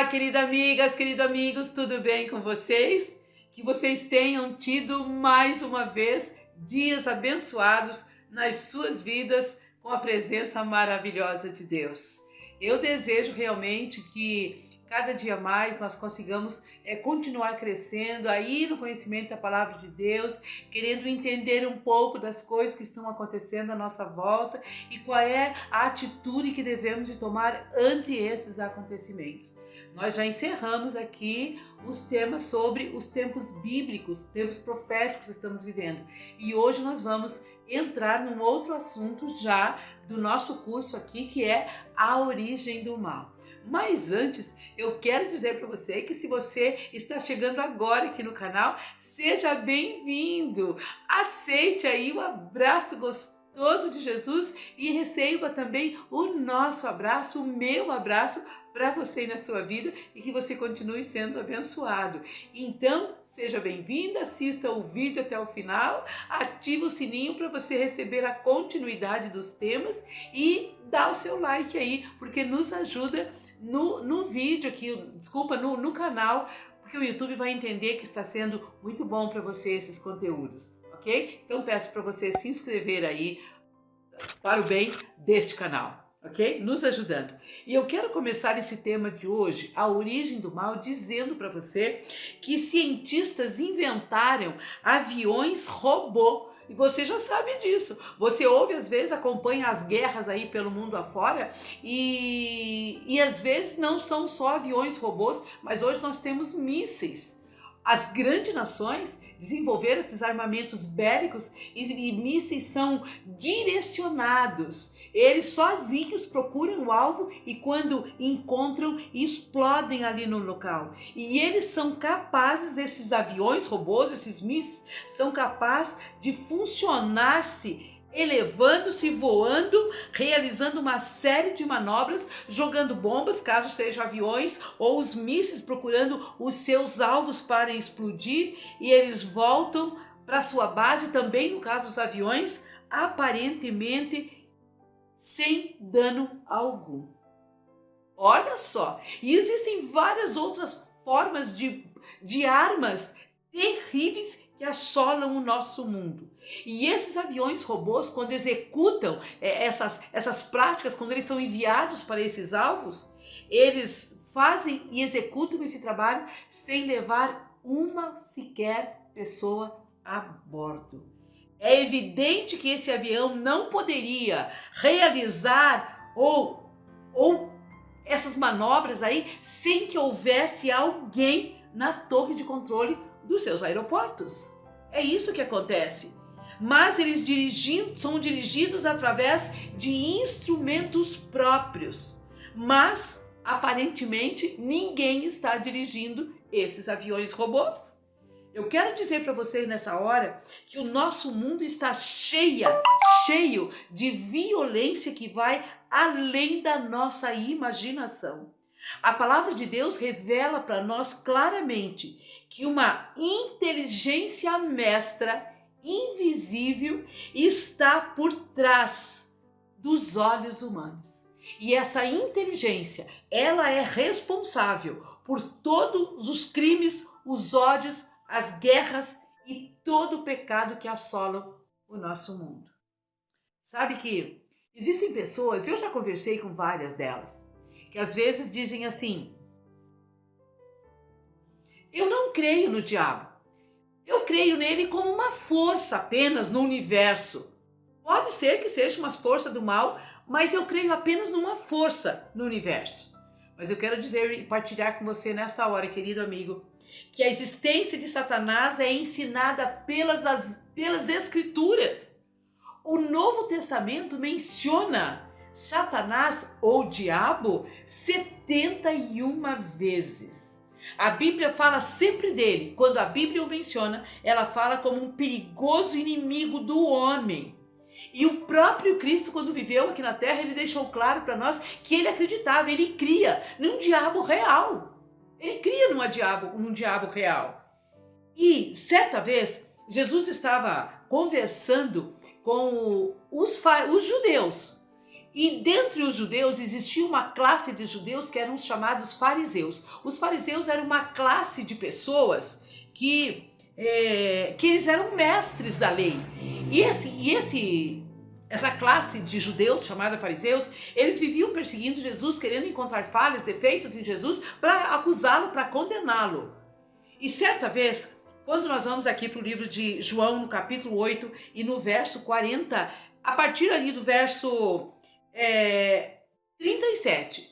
queridas amigas, queridos amigos, tudo bem com vocês? Que vocês tenham tido mais uma vez dias abençoados nas suas vidas com a presença maravilhosa de Deus. Eu desejo realmente que cada dia mais nós consigamos continuar crescendo aí no conhecimento da palavra de Deus, querendo entender um pouco das coisas que estão acontecendo à nossa volta e qual é a atitude que devemos de tomar ante esses acontecimentos. Nós já encerramos aqui os temas sobre os tempos bíblicos, tempos proféticos que estamos vivendo. E hoje nós vamos entrar num outro assunto já do nosso curso aqui, que é a origem do mal. Mas antes, eu quero dizer para você que se você está chegando agora aqui no canal, seja bem-vindo! Aceite aí o abraço gostoso de Jesus e receba também o nosso abraço, o meu abraço para você e na sua vida e que você continue sendo abençoado. Então, seja bem-vindo, assista o vídeo até o final, ative o sininho para você receber a continuidade dos temas e dá o seu like aí, porque nos ajuda no vídeo aqui, no canal, porque o YouTube vai entender que está sendo muito bom para você esses conteúdos, ok? Então peço para você se inscrever aí para o bem deste canal, ok? Nos ajudando. E eu quero começar esse tema de hoje, a origem do mal, dizendo para você que cientistas inventaram aviões robô. E você já sabe disso. Você ouve, às vezes, acompanha as guerras aí pelo mundo afora e às vezes não são só aviões robôs, mas hoje nós temos mísseis. As grandes nações desenvolveram esses armamentos bélicos e mísseis são direcionados. Eles sozinhos procuram o alvo e quando encontram, explodem ali no local. E eles são capazes, esses aviões robôs, esses mísseis, são capazes de funcionar-se elevando-se, voando, realizando uma série de manobras, jogando bombas, caso sejam aviões, ou os mísseis procurando os seus alvos para explodir, e eles voltam para sua base, também no caso dos aviões, aparentemente sem dano algum. Olha só, e existem várias outras formas de armas terríveis que assolam o nosso mundo. E esses aviões robôs, quando executam essas práticas, quando eles são enviados para esses alvos, eles fazem e executam esse trabalho sem levar uma sequer pessoa a bordo. É evidente que esse avião não poderia realizar ou essas manobras aí sem que houvesse alguém na torre de controle dos seus aeroportos. É isso que acontece. Mas eles são dirigidos através de instrumentos próprios. Mas, aparentemente, ninguém está dirigindo esses aviões robôs. Eu quero dizer para vocês nessa hora que o nosso mundo está cheio de violência que vai além da nossa imaginação. A palavra de Deus revela para nós claramente que uma inteligência mestra invisível está por trás dos olhos humanos. E essa inteligência, ela é responsável por todos os crimes, os ódios, as guerras e todo o pecado que assolam o nosso mundo. Sabe que existem pessoas, eu já conversei com várias delas, que às vezes dizem assim: eu não creio no diabo, eu creio nele como uma força apenas no universo. Pode ser que seja uma força do mal, mas eu creio apenas numa força no universo. Mas eu quero dizer e partilhar com você nessa hora, querido amigo, que a existência de Satanás é ensinada pelas Escrituras. O Novo Testamento menciona Satanás ou diabo 71 vezes. A Bíblia fala sempre dele. Quando a Bíblia o menciona, ela fala como um perigoso inimigo do homem. E o próprio Cristo, quando viveu aqui na Terra, ele deixou claro para nós que ele acreditava, ele cria num diabo real. Ele cria num diabo real. E certa vez, Jesus estava conversando com os judeus. E dentre os judeus existia uma classe de judeus que eram os chamados fariseus. Os fariseus eram uma classe de pessoas que eles eram mestres da lei. Essa classe de judeus chamada fariseus, eles viviam perseguindo Jesus, querendo encontrar falhas, defeitos em Jesus para acusá-lo, para condená-lo. E certa vez, quando nós vamos aqui para o livro de João, no capítulo 8 e no verso 40, a partir ali do verso 37,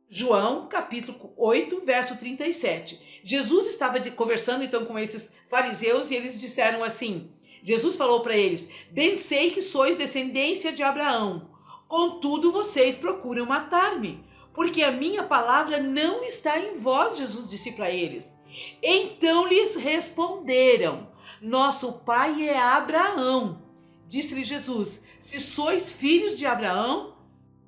João, capítulo 8, verso 37. Jesus estava conversando então com esses fariseus e eles disseram assim, Jesus falou para eles, bem sei que sois descendência de Abraão, contudo vocês procuram matar-me, porque a minha palavra não está em vós, Jesus disse para eles. Então lhes responderam, nosso pai é Abraão. Disse-lhe Jesus, se sois filhos de Abraão,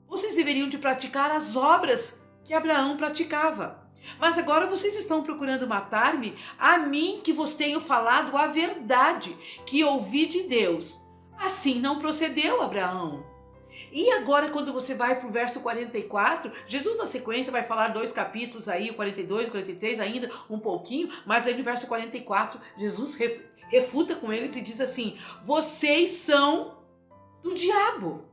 vocês deveriam de praticar as obras que Abraão praticava. Mas agora vocês estão procurando matar-me, a mim que vos tenho falado a verdade, que ouvi de Deus. Assim não procedeu Abraão. E agora quando você vai para o verso 44, Jesus na sequência vai falar 2 capítulos aí, o 42, o 43 ainda, um pouquinho, mas aí no verso 44, Jesus refuta com eles e diz assim, vocês são do diabo,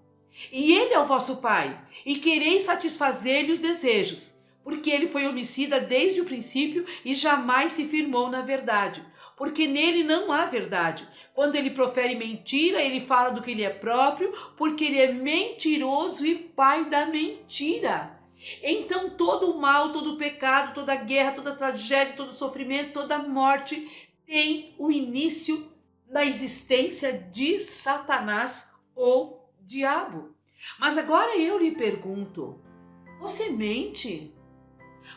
e ele é o vosso pai, e quereis satisfazer-lhe os desejos, porque ele foi homicida desde o princípio e jamais se firmou na verdade, porque nele não há verdade. Quando ele profere mentira, ele fala do que ele é próprio, porque ele é mentiroso e pai da mentira. Então todo o mal, todo o pecado, toda a guerra, toda a tragédia, todo o sofrimento, toda a morte tem o início na existência de Satanás ou diabo. Mas agora eu lhe pergunto, você mente?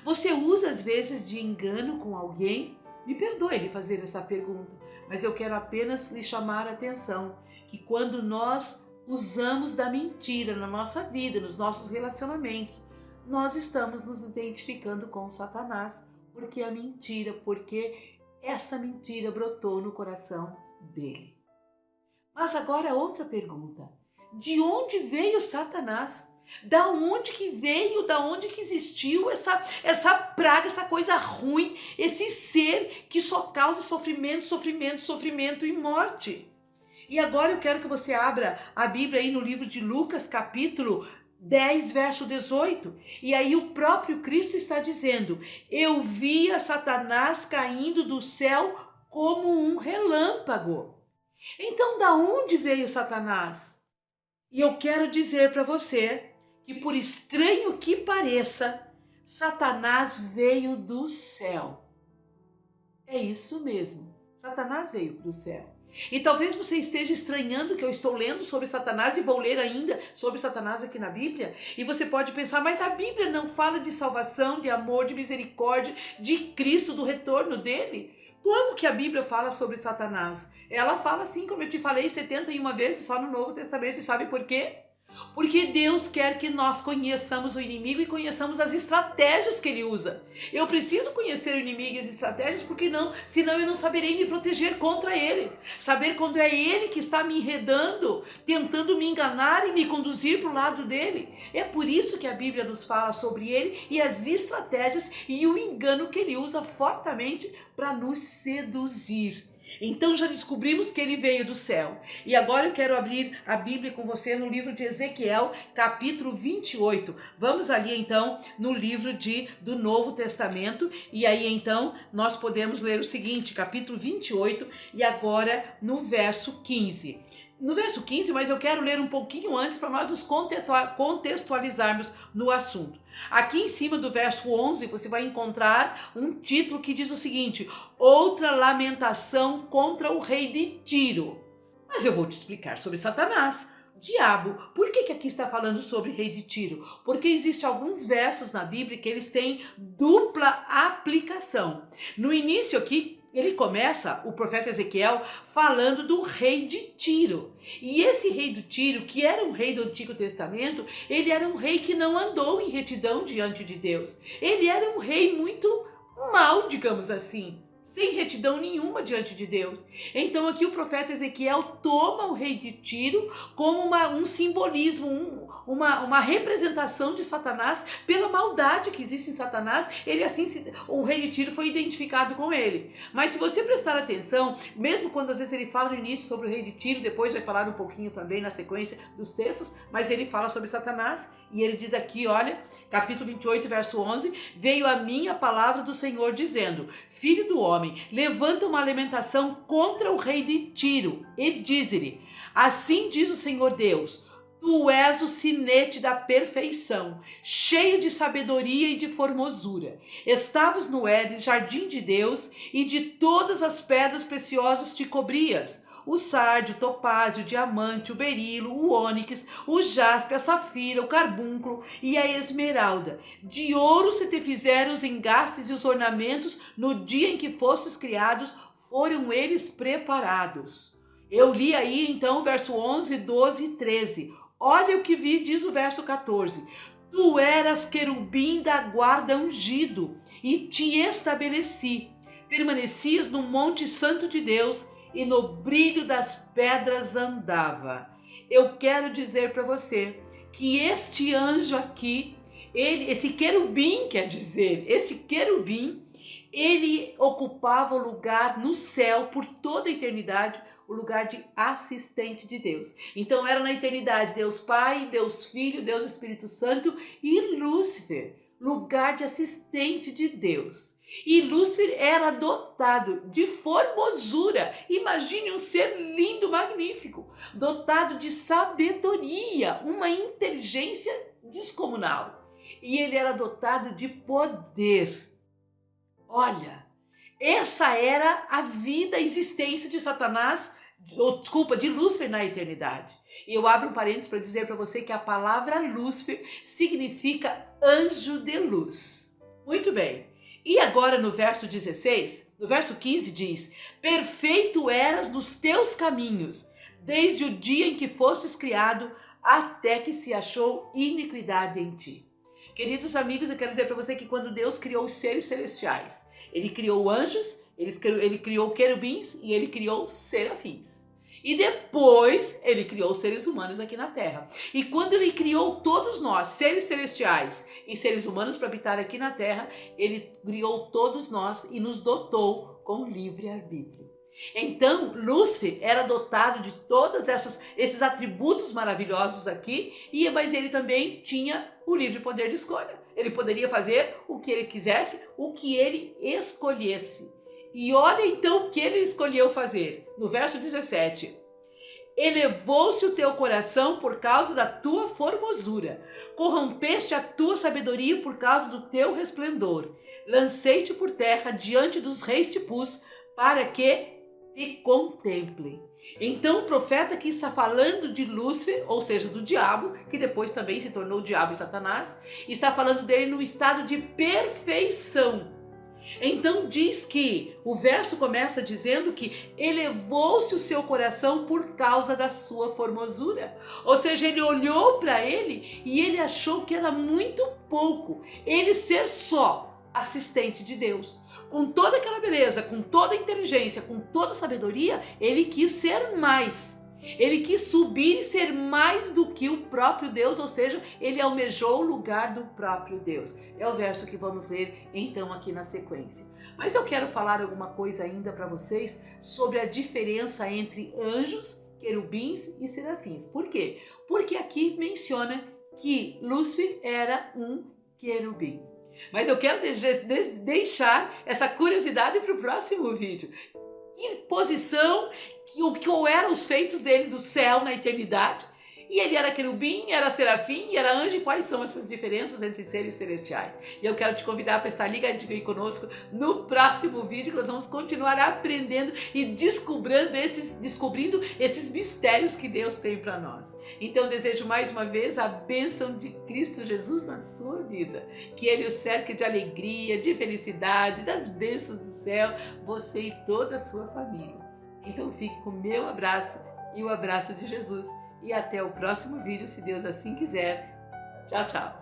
Você usa às vezes de engano com alguém? Me perdoe lhe fazer essa pergunta, mas eu quero apenas lhe chamar a atenção que quando nós usamos da mentira na nossa vida, nos nossos relacionamentos, nós estamos nos identificando com Satanás, porque essa mentira brotou no coração dele. Mas agora outra pergunta, de onde veio Satanás? Da onde que veio, da onde que existiu essa praga, essa coisa ruim, esse ser que só causa sofrimento, sofrimento, sofrimento e morte? E agora eu quero que você abra a Bíblia aí no livro de Lucas, capítulo 10, verso 18. E aí o próprio Cristo está dizendo, eu via Satanás caindo do céu como um relâmpago. Então, da onde veio Satanás? E eu quero dizer para você que, por estranho que pareça, Satanás veio do céu. É isso mesmo, Satanás veio do céu. E talvez você esteja estranhando que eu estou lendo sobre Satanás e vou ler ainda sobre Satanás aqui na Bíblia. E você pode pensar, mas a Bíblia não fala de salvação, de amor, de misericórdia, de Cristo, do retorno dele? Como que a Bíblia fala sobre Satanás? Ela fala assim, como eu te falei, 71 vezes só no Novo Testamento. E sabe por quê? Porque Deus quer que nós conheçamos o inimigo e conheçamos as estratégias que ele usa. Eu preciso conhecer o inimigo e as estratégias, porque senão eu não saberei me proteger contra ele. Saber quando é ele que está me enredando, tentando me enganar e me conduzir para o lado dele. É por isso que a Bíblia nos fala sobre ele e as estratégias e o engano que ele usa fortemente para nos seduzir. Então já descobrimos que ele veio do céu. E agora eu quero abrir a Bíblia com você no livro de Ezequiel, capítulo 28. Vamos ali então no livro do Novo Testamento. E aí então nós podemos ler o seguinte, capítulo 28 e agora no verso 15. No verso 15, mas eu quero ler um pouquinho antes para nós nos contextualizarmos no assunto. Aqui em cima do verso 11, você vai encontrar um título que diz o seguinte, outra lamentação contra o rei de Tiro. Mas eu vou te explicar sobre Satanás, diabo. Por que aqui está falando sobre rei de Tiro? Porque existem alguns versos na Bíblia que eles têm dupla aplicação. No início aqui, ele começa, o profeta Ezequiel, falando do rei de Tiro. E esse rei de Tiro, que era um rei do Antigo Testamento, ele era um rei que não andou em retidão diante de Deus. Ele era um rei muito mau, digamos assim. sem retidão nenhuma diante de Deus. Então aqui o profeta Ezequiel toma o rei de Tiro como um simbolismo, uma representação de Satanás pela maldade que existe em Satanás. O rei de Tiro foi identificado com ele. Mas se você prestar atenção, mesmo quando às vezes ele fala no início sobre o rei de Tiro, depois vai falar um pouquinho também na sequência dos textos, mas ele fala sobre Satanás e ele diz aqui, olha, capítulo 28, verso 11, veio a mim a palavra do Senhor dizendo, filho do homem, levanta uma lamentação contra o rei de Tiro e diz-lhe, assim diz o Senhor Deus, tu és o sinete da perfeição, cheio de sabedoria e de formosura. Estavas no Éden, jardim de Deus, e de todas as pedras preciosas te cobrias. O sárdio, o topázio, o diamante, o berilo, o ônix, o jaspe, a safira, o carbúnculo e a esmeralda. De ouro se te fizeram os engastes e os ornamentos no dia em que fostes criados, foram eles preparados. Eu li aí então verso 11, 12 e 13. Olha o que vi, diz o verso 14. Tu eras querubim da guarda ungido e te estabeleci. Permanecias no monte santo de Deus e no brilho das pedras andava. Eu quero dizer para você que este anjo aqui, esse querubim, ele ocupava o lugar no céu por toda a eternidade, o lugar de assistente de Deus. Então era na eternidade Deus Pai, Deus Filho, Deus Espírito Santo e Lúcifer, lugar de assistente de Deus. E Lúcifer era dotado de formosura. Imagine um ser lindo, magnífico, dotado de sabedoria, uma inteligência descomunal. E ele era dotado de poder. Olha, essa era a vida, a existência de de Lúcifer na eternidade. E eu abro um parênteses para dizer para você que a palavra Lúcifer significa anjo de luz. Muito bem. E agora no verso 16, no verso 15 diz, perfeito eras nos teus caminhos, desde o dia em que fostes criado, até que se achou iniquidade em ti. Queridos amigos, eu quero dizer para você que quando Deus criou os seres celestiais, ele criou anjos, ele criou querubins e ele criou serafins. E depois ele criou os seres humanos aqui na Terra. E quando ele criou todos nós, seres celestiais e seres humanos para habitar aqui na Terra, ele criou todos nós e nos dotou com livre-arbítrio. Então, Lúcifer era dotado de todos esses atributos maravilhosos aqui, mas ele também tinha o livre poder de escolha. Ele poderia fazer o que ele quisesse, o que ele escolhesse. E olha então o que ele escolheu fazer. No verso 17. Elevou-se o teu coração por causa da tua formosura. Corrompeste a tua sabedoria por causa do teu resplendor. Lancei-te por terra, diante dos reis te pus, para que te contemplem. Então o profeta aqui está falando de Lúcifer, ou seja, do diabo, que depois também se tornou o diabo e Satanás, está falando dele no estado de perfeição. Então diz que o verso começa dizendo que elevou-se o seu coração por causa da sua formosura. Ou seja, ele olhou para ele e ele achou que era muito pouco ele ser só assistente de Deus. Com toda aquela beleza, com toda a inteligência, com toda a sabedoria, ele quis ser mais. Ele quis subir e ser mais do que o próprio Deus, ou seja, ele almejou o lugar do próprio Deus. É o verso que vamos ler então aqui na sequência. Mas eu quero falar alguma coisa ainda para vocês sobre a diferença entre anjos, querubins e serafins. Por quê? Porque aqui menciona que Lúcifer era um querubim. Mas eu quero deixar essa curiosidade para o próximo vídeo. Que posição, qual eram os feitos dele do céu na eternidade? E ele era querubim, era serafim, era anjo, e quais são essas diferenças entre seres celestiais? E eu quero te convidar para estar ligadinho aí conosco no próximo vídeo, que nós vamos continuar aprendendo e descobrindo esses mistérios que Deus tem para nós. Então desejo mais uma vez a bênção de Cristo Jesus na sua vida, que Ele o cerque de alegria, de felicidade, das bênçãos do céu, você e toda a sua família. Então fique com o meu abraço e o abraço de Jesus. E até o próximo vídeo, se Deus assim quiser. Tchau, tchau.